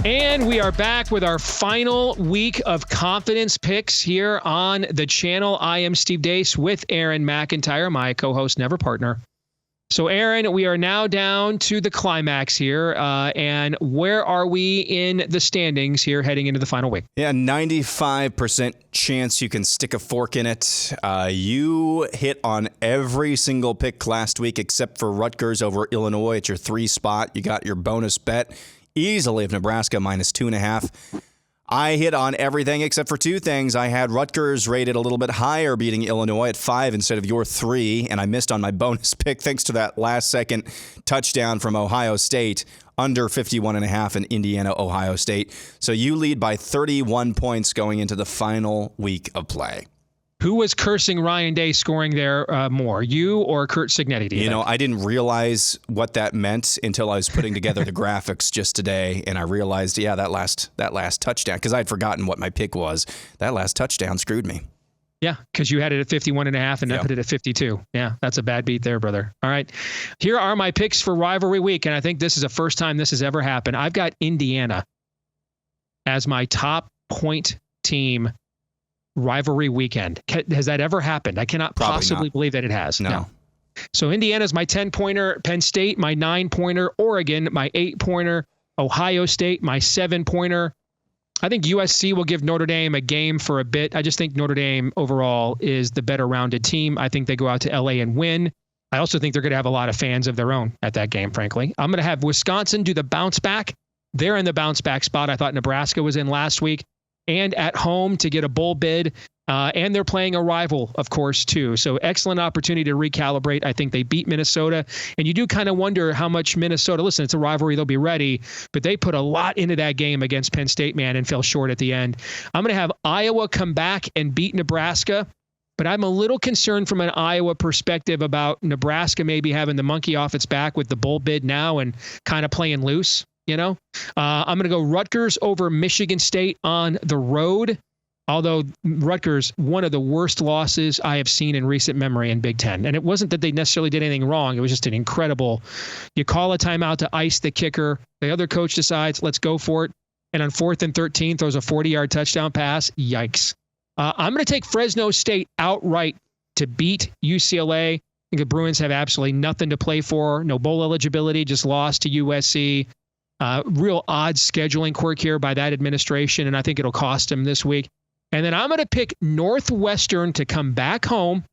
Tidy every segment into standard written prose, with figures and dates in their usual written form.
And we are back with our final week of confidence picks here on the channel. I am Steve Deace with Aaron McIntyre, my co-host, never partner. So, Aaron, we are now down to the climax here. And where are we in the standings here heading into the final week? Yeah, 95% chance you can stick a fork in it. You hit on every single pick last week except for Rutgers over Illinois at your 3 spot. You got your bonus bet easily of Nebraska minus 2.5. I hit on everything except for 2 things. I had Rutgers rated a little bit higher, beating Illinois at 5 instead of your 3, and I missed on my bonus pick thanks to that last-second touchdown from Ohio State, under 51.5 in Indiana, Ohio State. So you lead by 31 points going into the final week of play. Who was cursing Ryan Day scoring there more, you or Curt Cignetti? You know, I didn't realize what that meant until I was putting together the graphics just today, and I realized, yeah, that last touchdown, because I'd forgotten what my pick was. That last touchdown screwed me. Yeah, because you had it at 51.5 and I put it at 52. Yeah, that's a bad beat there, brother. All right, here are my picks for rivalry week, and I think this is the first time this has ever happened. I've got Indiana as my top point team rivalry weekend. Has that ever happened? I cannot possibly believe that it has. No. So Indiana's my 10-pointer, Penn State, my 9-pointer, Oregon, my 8-pointer, Ohio State, my 7-pointer. I think USC will give Notre Dame a game for a bit. I just think Notre Dame overall is the better rounded team. I think they go out to LA and win. I also think they're going to have a lot of fans of their own at that game, frankly. I'm going to have Wisconsin do the bounce back. They're in the bounce back spot I thought Nebraska was in last week, and at home to get a bowl bid. And they're playing a rival, of course, too. So excellent opportunity to recalibrate. I think they beat Minnesota. And you do kind of wonder how much Minnesota, listen, it's a rivalry, they'll be ready, but they put a lot into that game against Penn State, man, and fell short at the end. I'm going to have Iowa come back and beat Nebraska, but I'm a little concerned from an Iowa perspective about Nebraska maybe having the monkey off its back with the bowl bid now and kind of playing loose. You know, I'm going to go Rutgers over Michigan State on the road, although Rutgers, one of the worst losses I have seen in recent memory in Big Ten. And it wasn't that they necessarily did anything wrong. It was just an incredible, you call a timeout to ice the kicker. The other coach decides, let's go for it. And on 4th and 13, throws a 40-yard touchdown pass. Yikes. I'm going to take Fresno State outright to beat UCLA. I think the Bruins have absolutely nothing to play for. No bowl eligibility, just lost to USC. Real odd scheduling quirk here by that administration, and I think it'll cost them this week. And then I'm going to pick Northwestern to come back home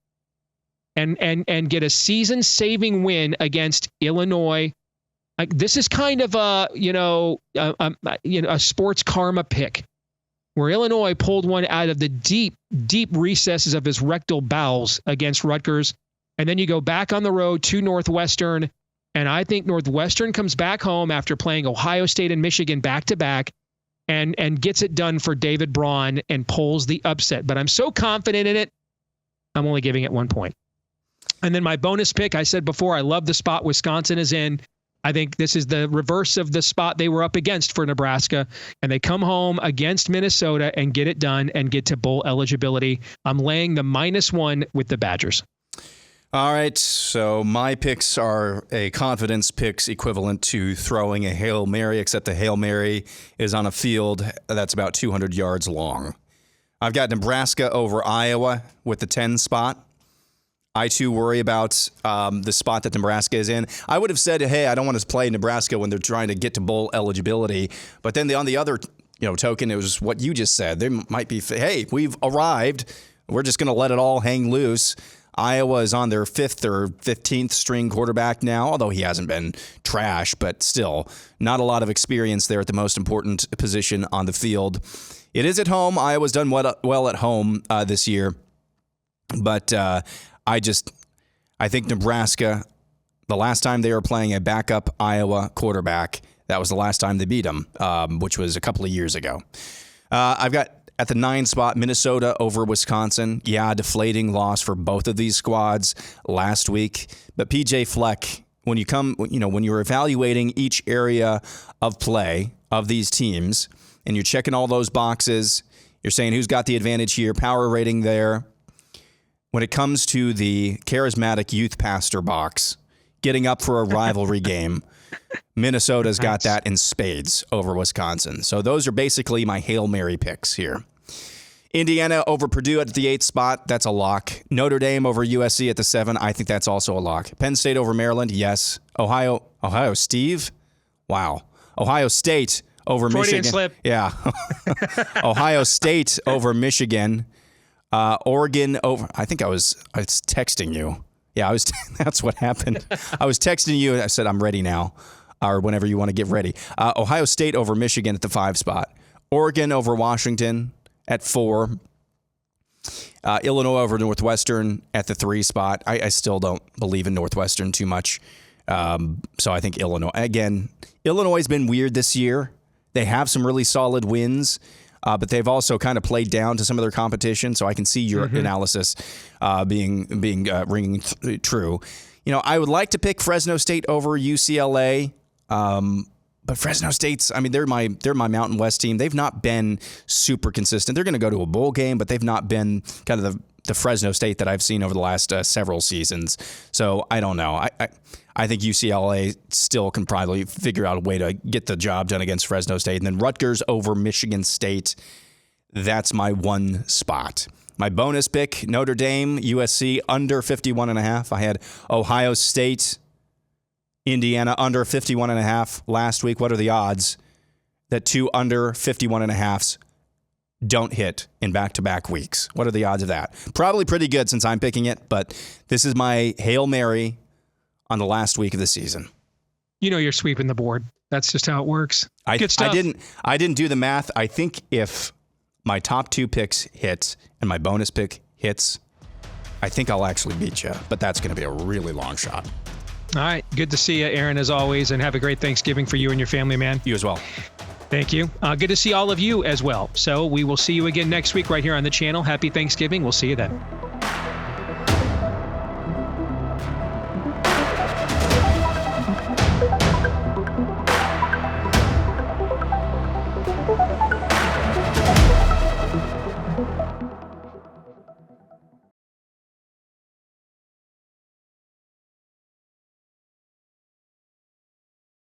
and get a season-saving win against Illinois. This is kind of a sports karma pick, where Illinois pulled one out of the deep, deep recesses of his rectal bowels against Rutgers, and then you go back on the road to Northwestern. And I think Northwestern comes back home after playing Ohio State and Michigan back-to-back and gets it done for David Braun and pulls the upset. But I'm so confident in it, I'm only giving it 1 point. And then my bonus pick, I said before, I love the spot Wisconsin is in. I think this is the reverse of the spot they were up against for Nebraska. And they come home against Minnesota and get it done and get to bowl eligibility. I'm laying the -1 with the Badgers. All right, so my picks are a confidence picks equivalent to throwing a Hail Mary, except the Hail Mary is on a field that's about 200 yards long. I've got Nebraska over Iowa with the 10 spot. I, too, worry about the spot that Nebraska is in. I would have said, hey, I don't want to play Nebraska when they're trying to get to bowl eligibility. But then on the other token, it was what you just said. They might be, hey, we've arrived. We're just going to let it all hang loose. Iowa is on their 5th or 15th string quarterback now, although he hasn't been trash, but still not a lot of experience there at the most important position on the field. It is at home. Iowa's done well at home this year, but I think Nebraska, the last time they were playing a backup Iowa quarterback, that was the last time they beat them, which was a couple of years ago. I've got at the 9 spot, Minnesota over Wisconsin. Yeah, deflating loss for both of these squads last week. But PJ Fleck, when you're evaluating each area of play of these teams, and you're checking all those boxes, you're saying who's got the advantage here, power rating there. When it comes to the charismatic youth pastor box, getting up for a rivalry game. Minnesota's got that in spades over Wisconsin. So those are basically my Hail Mary picks here. Indiana over Purdue at the 8th spot. That's a lock. Notre Dame over USC at the 7. I think that's also a lock. Penn State over Maryland. Yes. Ohio Steve. Wow. Ohio State over Freudian Michigan. slip. Yeah. Ohio State over Michigan. Oregon over. I think I was texting you. Yeah, that's what happened. I was texting you. I said, I'm ready now, or whenever you want to get ready. Ohio State over Michigan at the 5 spot. Oregon over Washington at 4. Illinois over Northwestern at the 3 spot. I still don't believe in Northwestern too much. So I think Illinois. Again, Illinois has been weird this year. They have some really solid wins, but they've also kind of played down to some of their competition. So I can see your analysis being ringing true. You know, I would like to pick Fresno State over UCLA. But Fresno State's, I mean, they're my Mountain West team. They've not been super consistent. They're going to go to a bowl game, but they've not been kind of the Fresno State that I've seen over the last several seasons. So I don't know. I think UCLA still can probably figure out a way to get the job done against Fresno State. And then Rutgers over Michigan State. That's my 1 spot. My bonus pick, Notre Dame, USC under 51.5. I had Ohio State, Indiana under 51.5 last week. What are the odds that 2 under 51.5s don't hit in back-to-back weeks? What are the odds of that? Probably pretty good since I'm picking it, but this is my Hail Mary on the last week of the season. You know you're sweeping the board. That's just how it works. Good stuff. I didn't do the math. I think if my top 2 picks hit and my bonus pick hits, I think I'll actually beat you, but that's going to be a really long shot. All right. Good to see you, Aaron, as always, and have a great Thanksgiving for you and your family, man. You as well. Thank you. Good to see all of you as well. So we will see you again next week right here on the channel. Happy Thanksgiving. We'll see you then.